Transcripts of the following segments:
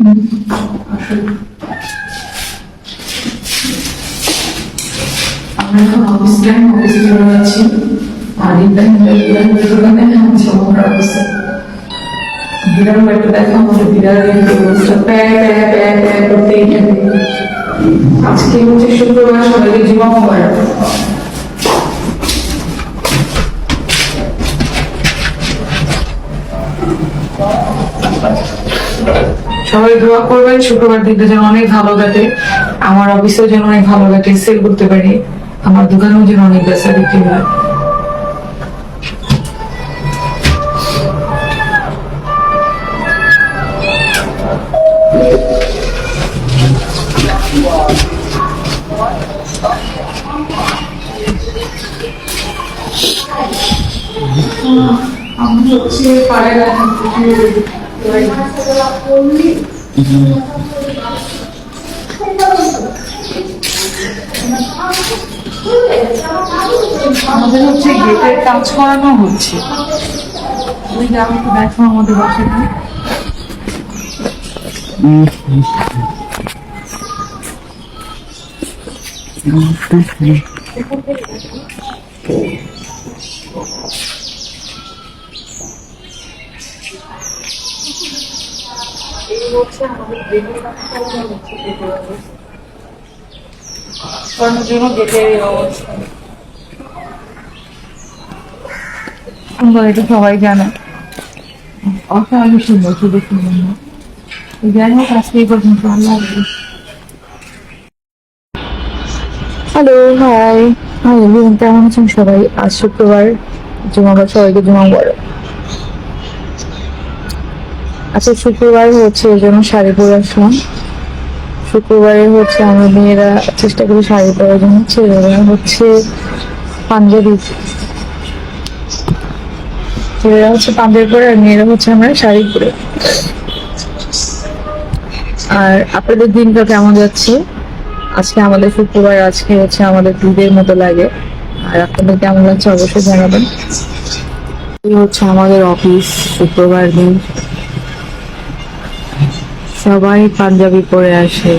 আমরা এখন অফিসে চলে যাচ্ছি। আর দোকানে আমার অবস্থা বিরাম একটা দেখা আমাদের বিড়ালের অবস্থা প্যাঁ করতেই থাকে। আজকে হচ্ছে শুক্রবার, সবাইকে জুমা মোবারক। সবাই দোয়া করবেন শুক্রবার দিনটা যেন অনেক ভালো কাটে, আমার অফিসেও যেন অনেক ভালো কাটে, সেল করতে পারি, আমার দোকানেও যেন অনেক বেচা বিক্রি হয়। আমি হচ্ছে পাড়ায় আমাদের হচ্ছে গেটের কাজ করানো হচ্ছে। ওই যে আমি দেখো আমাদের বাসাটা সুন্দর, এটা সবাই জানে, অসাধারণ সুন্দর, শুধু সুন্দর না। যাই হোক, আজকে এই পর্যন্ত। আল্লাহ হাফেজ। হ্যালো, হাই হাই এভরিওয়ান, কেমন আছেন সবাই? আজ শুক্রবার, জুমাবার, সবাইকে জুমা মোবারক। আচ্ছা, শুক্রবার হচ্ছে এই জন্য শাড়ি পরে আসলাম। শুক্রবারে হচ্ছে আমরা মেয়েরা চেষ্টা করি শাড়ি পরার জন্য, ছেলেরা হচ্ছে পাঞ্জাবি, ছেলেরা হচ্ছে পাঞ্জাবি পরে আর মেয়েরা হচ্ছে আমরা শাড়ি পরে। আর আপনাদের দিনটা কেমন যাচ্ছে? আজকে আমাদের শুক্রবার, আজকে হচ্ছে আমাদের ঈদের মতো লাগে। আর আপনাদের কেমন লাগছে অবশ্যই জানাবেন। এই হচ্ছে আমাদের অফিস, শুক্রবার দিন সবাই পাঞ্জাবি পরে আসে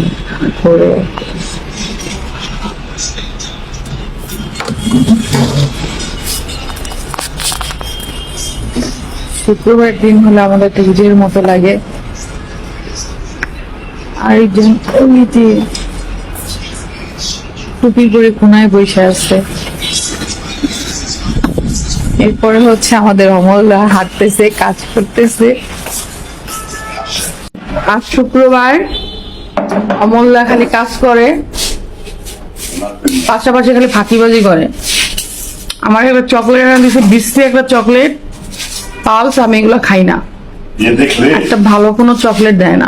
পরে। শুক্রবার দিন হলে আমাদের একটা ঈদের মতো লাগে। আর একজন টুপি করে কোনায় বসে আছে। এরপরে হচ্ছে আমাদের অমলরা হাঁটতেছে, কাজ করতেছে। আজ শুক্রবার, অমলরা খালি কাজ করে, পাশাপাশি খালি ফাঁকিবাজি করে। আমার একটা চকলেট এনে দিচ্ছে, বিশ্বে একটা চকলেট পালস, আমি এগুলো খাই না। একটা ভালো কোনো চকলেট দেয় না।